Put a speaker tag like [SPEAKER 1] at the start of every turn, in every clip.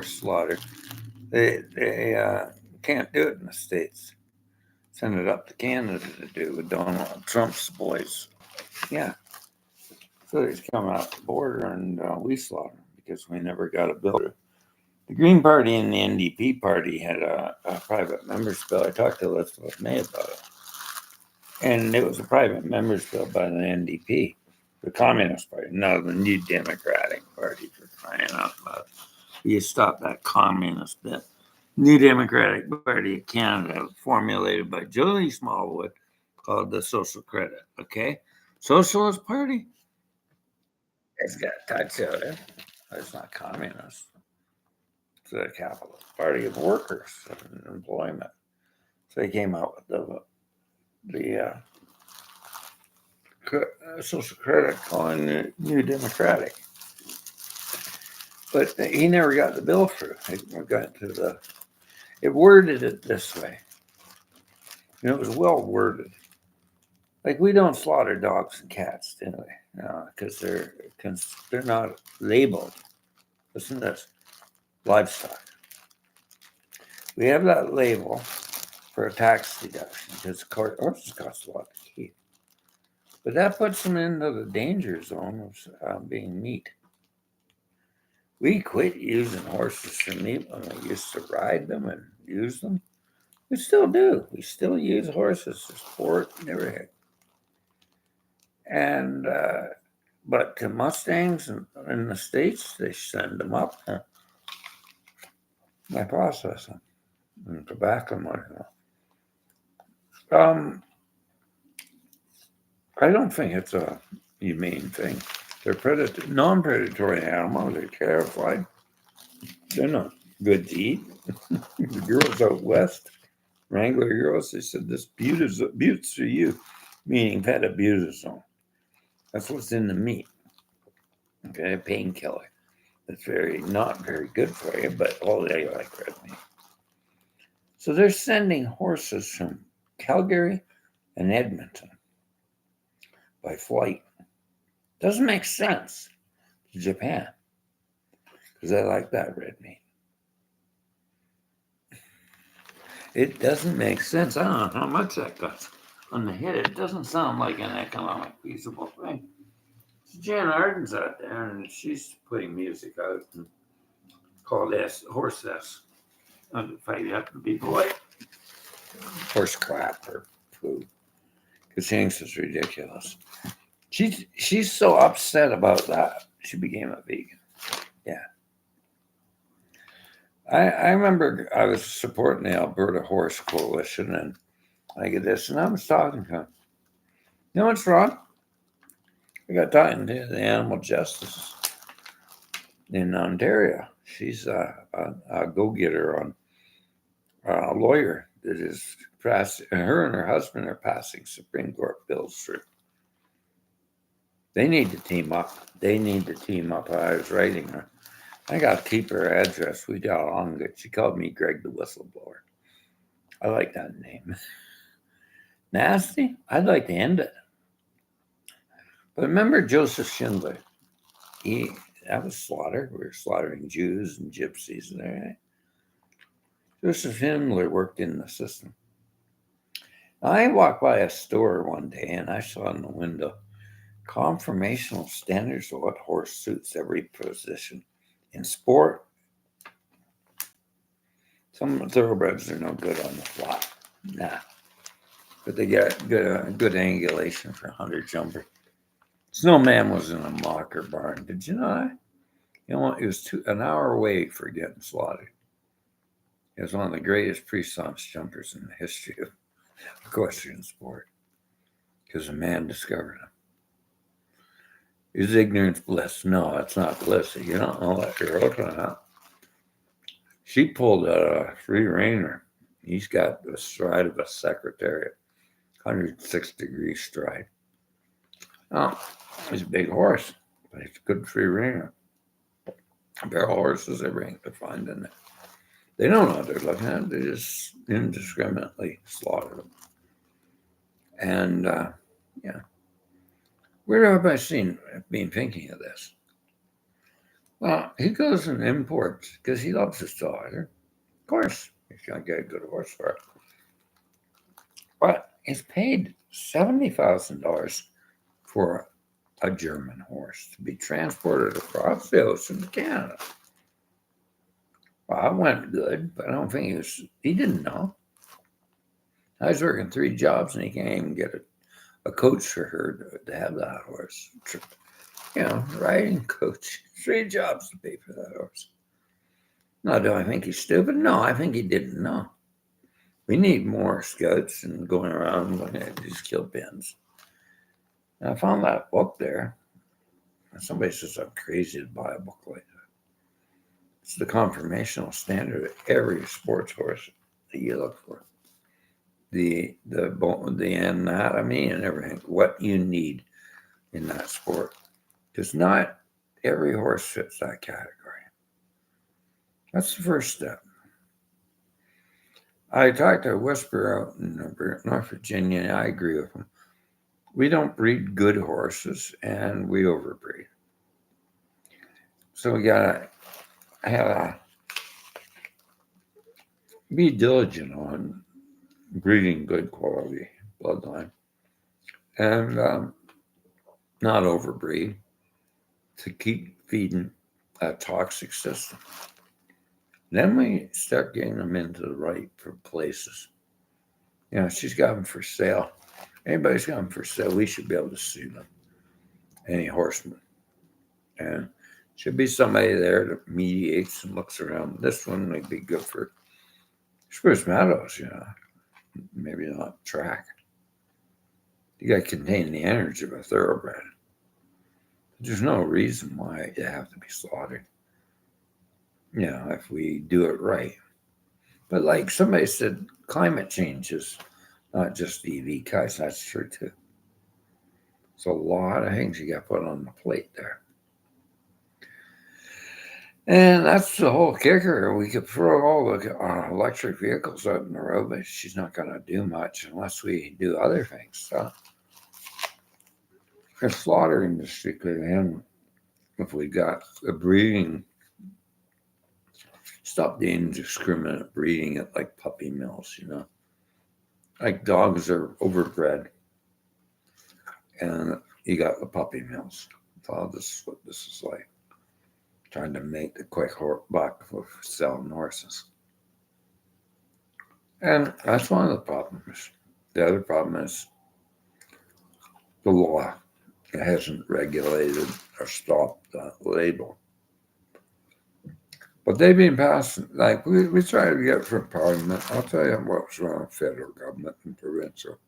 [SPEAKER 1] slaughter. They can't do it in the States. Send it up to Canada to do with Donald Trump's boys. Yeah. So they just come out the border and we slaughter them because we never got a bill. The Green Party and the NDP party had a private members bill. I talked to Elizabeth May about it. And it was a private members bill by the NDP, the Communist Party, not the New Democratic Party, for crying out loud. You stop that communist bit. New Democratic Party of Canada, formulated by Jolie Smallwood, called the Social Credit. Okay? Socialist Party? It's got a touch of it. It's not communist. It's a capitalist party of workers and employment. So they came out with the Social Credit calling it New Democratic. But he never got the bill through. It worded it this way. And it was well worded. Like, we don't slaughter dogs and cats, do we? Because they're not labeled. Listen to this. Livestock. We have that label for a tax deduction because horses cost a lot to keep. But that puts them into the danger zone of being meat. We quit using horses for meat when we used to ride them and use them. We still do. We still use horses for sport and everything. And but to Mustangs in the States, they send them up. They process them and tobacco and whatnot. I don't think it's a humane thing. They're non-predatory animals. They're terrified. They're not good to eat. The girls out west, Wrangler girls, they said this buttes for you, meaning petabutazone. That's what's in the meat. Okay, a painkiller. That's not very good for you, but they like red meat. So they're sending horses from Calgary and Edmonton by flight. Doesn't make sense to Japan because they like that red meat. It doesn't make sense. I don't know how much that costs on the head. It doesn't sound like an economic feasible thing. So Jan Arden's out there and she's putting music out and called Horse S. If you happen to be polite, horse crap or food, because she thinks it's ridiculous. She's so upset about that. She became a vegan. Yeah. I remember I was supporting the Alberta Horse Coalition and I get this, and I was talking to him. You know what's wrong? I got talking to the animal justice in Ontario. She's a go-getter on a lawyer that is her and her husband are passing Supreme Court bills through. They need to team up. I was writing her. I got to keep her address. We got along good. She called me Greg the Whistleblower. I like that name. Nasty? I'd like to end it. But remember Joseph Schindler? That was slaughter. We were slaughtering Jews and gypsies and everything. Joseph Schindler worked in the system. I walked by a store one day and I saw in the window conformational standards of what horse suits every position. In sport, some thoroughbreds are no good on the flat. Nah. But they get good angulation for 100 jumper. Snowman was in a mocker barn. Did you know that? You know what? It was an hour away for getting slaughtered. He was one of the greatest pre-science jumpers in the history of equestrian sport because a man discovered him. Is ignorance bliss? No, it's not bliss. You don't know what you're looking at. She pulled a free reiner. He's got the stride of a secretariat, 106-degree stride. Oh, he's a big horse, but he's a good free reiner. Barrel horses, everything to find in there. They don't know what they're looking at. They just indiscriminately slaughter them. And, yeah. Where have I been thinking of this? Well, he goes and imports because he loves his daughter. Of course, he's going to get a good horse for it. But he's paid $70,000 for a German horse to be transported across the ocean to Canada. Well, it went good, but I don't think he didn't know. I was working 3 jobs and he can't even get a coach for her to have that horse. Riding coach. 3 jobs to pay for that horse. Now, do I think he's stupid? No, I think he didn't know. We need more scouts and going around looking at these kill pens. And I found that book there. And somebody says I'm crazy to buy a book like that. It's the conformational standard of every sports horse that you look for. The anatomy and everything, what you need in that sport. Because not every horse fits that category. That's the first step. I talked to a whisperer out in North Virginia, and I agree with him. We don't breed good horses, and we overbreed. So we gotta be diligent on breeding good quality bloodline, and not overbreed to keep feeding a toxic system. Then we start getting them into the right places. She's got them for sale. Anybody's got them for sale, we should be able to see them. Any horseman. And should be somebody there that mediates and looks around. This one might be good for Spruce Meadows, maybe not track. You got to contain the energy of a thoroughbred. There's no reason why you have to be slaughtered. If we do it right. But like somebody said, climate change is not just EV guys. That's true too. It's a lot of things you got to put on the plate there. And that's the whole kicker. We could throw all the electric vehicles out in the road, but she's not going to do much unless we do other things. So the slaughter industry could end if we got a breeding. Stop the indiscriminate breeding at like puppy mills, Like dogs are overbred. And you got the puppy mills. So this is what this is like. Trying to make the quick buck for selling horses. And that's one of the problems. The other problem is the law. It hasn't regulated or stopped the label. But they've been passing, like we try to get from Parliament. I'll tell you what's wrong with federal government and provincial.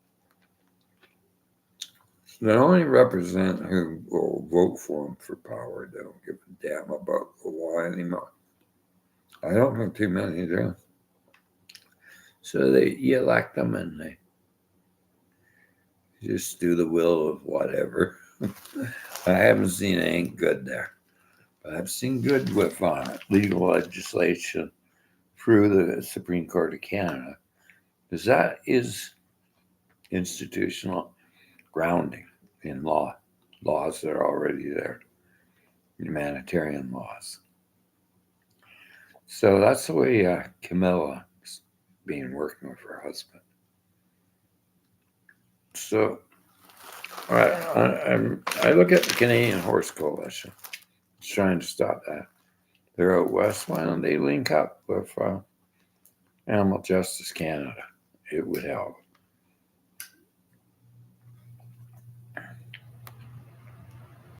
[SPEAKER 1] They only represent who will vote for them for power. They don't give a damn about the law anymore. I don't think too many do. So you elect them and they just do the will of whatever. I haven't seen anything good there. But I've seen good with legal legislation through the Supreme Court of Canada. Because that is institutional grounding in laws that are already there, humanitarian laws. So that's the way Camilla's been working with her husband. So I look at the Canadian Horse Coalition. It's trying to stop that. They're out west. Why don't they link up with Animal Justice Canada? It would help.